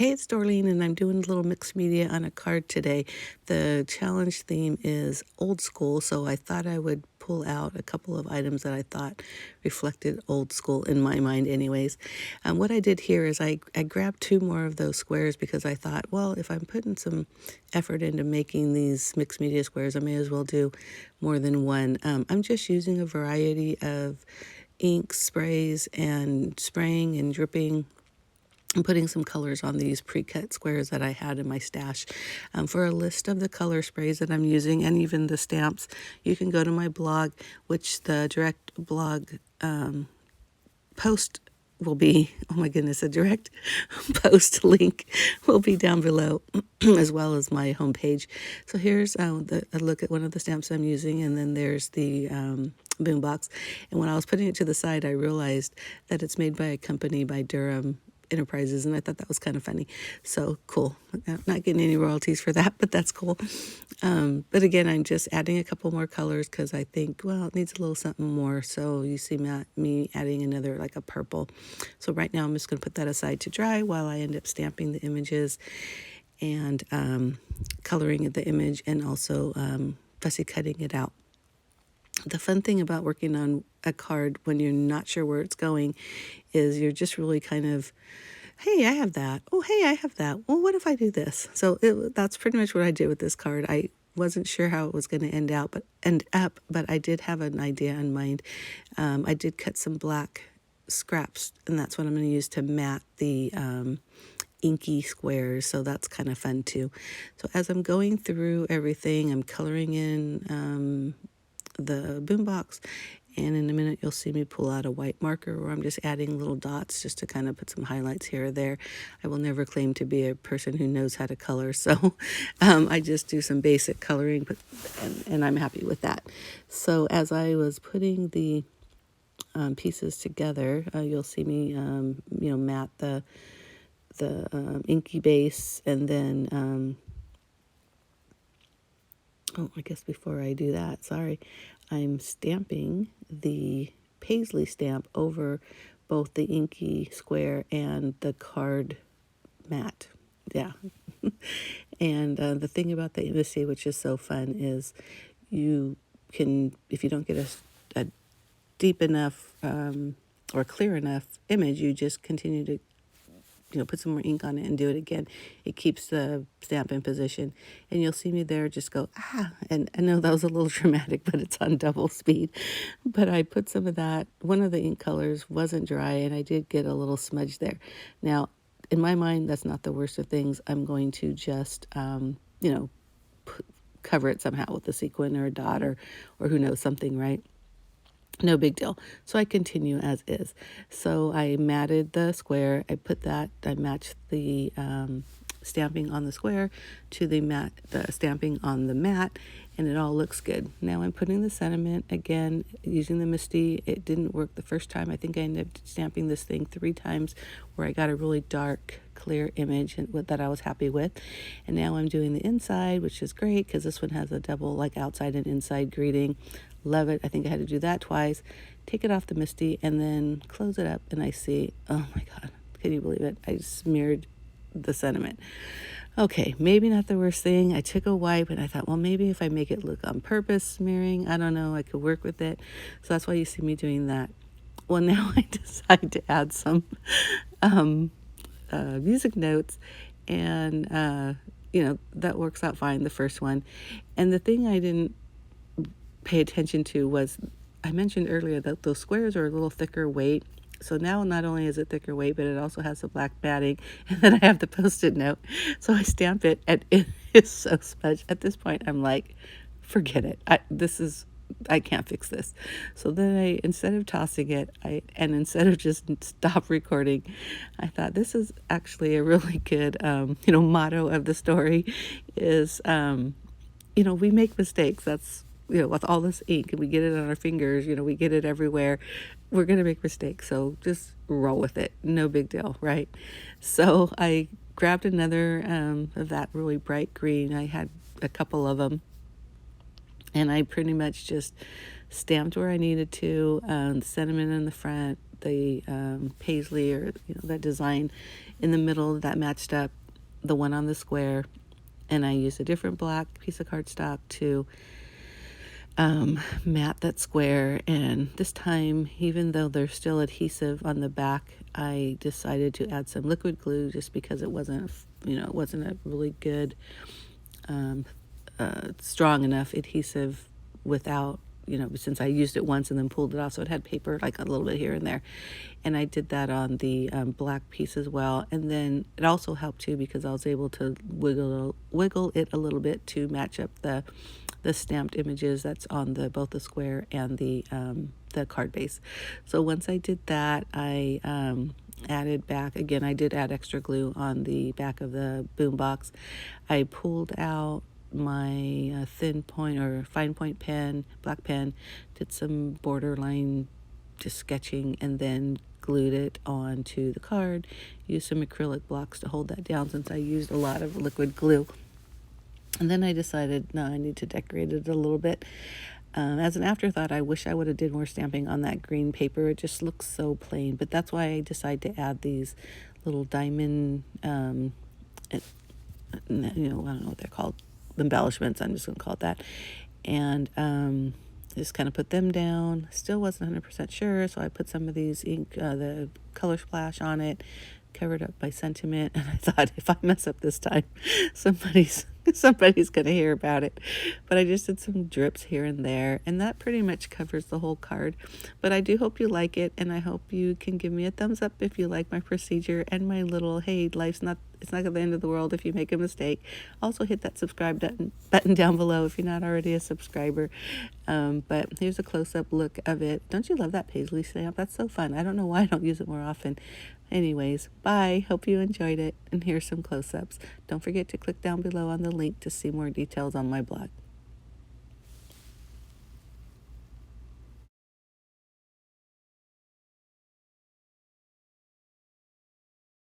Hey, it's Dorleen, and I'm doing a little mixed media on a card today. The challenge theme is old school, so I thought I would pull out a couple of items that I thought reflected old school in my mind anyways. What I did here is I grabbed two more of those squares because I thought, well, if I'm putting some effort into making these mixed media squares, I may as well do more than one. I'm just using a variety of ink sprays and spraying and dripping. I'm putting some colors on these pre-cut squares that I had in my stash. For a list of the color sprays that I'm using and even the stamps, you can go to my blog, which the direct blog post will be, oh my goodness, a direct post link will be down below, as well as my homepage. So here's a look at one of the stamps I'm using, and then there's the boombox. And when I was putting it to the side, I realized that it's made by a company by Durham Enterprises, and I thought that was kind of funny. So cool. I'm not getting any royalties for that, but that's cool. But again, I'm just adding a couple more colors because I think, well, it needs a little something more. So you see me adding another, like a purple. So right now I'm just going to put that aside to dry while I end up stamping the images and coloring the image, and also fussy cutting it out. The fun thing about working on a card when you're not sure where it's going is you're just really kind of, hey, I have that. Oh, hey, I have that. Well, what if I do this? So that's pretty much what I did with this card. I wasn't sure how it was going to end up, but I did have an idea in mind. I did cut some black scraps, and that's what I'm going to use to mat the inky squares, so that's kind of fun too. So as I'm going through everything, I'm coloring in the boombox, and in a minute you'll see me pull out a white marker where I'm just adding little dots just to kind of put some highlights here or there. I will never claim to be a person who knows how to color, so I just do some basic coloring, and I'm happy with that. So as I was putting the pieces together, you'll see me mat the inky base, and then oh, I guess before I do that, sorry, I'm stamping the paisley stamp over both the inky square and the card mat. Yeah. And the thing about the embassy, which is so fun, is you can, if you don't get a deep enough or clear enough image, you just continue to put some more ink on it and do it again. It keeps the stamp in position. And you'll see me there just go, and I know that was a little dramatic, but it's on double speed. But I put some of that. One of the ink colors wasn't dry, and I did get a little smudge there. Now, in my mind, that's not the worst of things. I'm going to just, cover it somehow with a sequin or a dot or who knows, something, right? No big deal. So I continue as is. So I matted the square. I matched the stamping on the square to the stamping on the mat, and it all looks good. Now I'm putting the sentiment again using the MISTI. It didn't work the first time. I think I ended up stamping this thing 3 times where I got a really dark, clear image that I was happy with. And now I'm doing the inside, which is great because this one has a double, like outside and inside greeting. Love it. I think I had to do that twice. Take it off the MISTI and then close it up, and I see, oh my God, can you believe it? I smeared the sentiment. Okay, maybe not the worst thing. I took a wipe and I thought, well, maybe if I make it look on purpose smearing, I don't know, I could work with it. So that's why you see me doing that. Well, now I decide to add some music notes, and that works out fine, the first one. And the thing I didn't pay attention to was, I mentioned earlier that those squares are a little thicker weight. So now not only is it thicker weight, but it also has the black padding, and then I have the Post-it note. So I stamp it, and it is so smudged. At this point, I'm like, forget it. I can't fix this. So then instead of tossing it, and instead of just stop recording, I thought this is actually a really good, motto of the story is, we make mistakes. That's, with all this ink, and we get it on our fingers, we get it everywhere. We're going to make mistakes. So just roll with it. No big deal, right? So I grabbed another of that really bright green. I had a couple of them, and I pretty much just stamped where I needed to, the sentiment in the front, the paisley, or that design in the middle that matched up the one on the square, and I used a different black piece of cardstock to mat that square. And this time, even though there's still adhesive on the back, I decided to add some liquid glue just because it wasn't a really good strong enough adhesive without, since I used it once and then pulled it off, so it had paper like a little bit here and there. And I did that on the black piece as well. And then it also helped too because I was able to wiggle it a little bit to match up the stamped images that's on both the square and the card base. So once I did that, I added back, again, I did add extra glue on the back of the boom box. I pulled out my thin point or fine point pen, black pen, did some borderline just sketching, and then glued it onto the card. Used some acrylic blocks to hold that down since I used a lot of liquid glue. And then I decided, no, I need to decorate it a little bit. As an afterthought, I wish I would have did more stamping on that green paper. It just looks so plain, but that's why I decided to add these little diamond, I don't know what they're called, embellishments. I'm just going to call it that. And just kind of put them down. Still wasn't 100% sure, so I put some of these ink, the Color Splash on it, covered up by Sentiment, and I thought if I mess up this time, somebody's going to hear about it. But I just did some drips here and there, and that pretty much covers the whole card. But I do hope you like it, and I hope you can give me a thumbs up if you like my procedure and my little, hey, it's not the end of the world if you make a mistake. Also hit that subscribe button down below if you're not already a subscriber. But here's a close-up look of it. Don't you love that paisley stamp? That's so fun. I don't know why I don't use it more often. Anyways, bye. Hope you enjoyed it. And here's some close-ups. Don't forget to click down below on the link to see more details on my blog.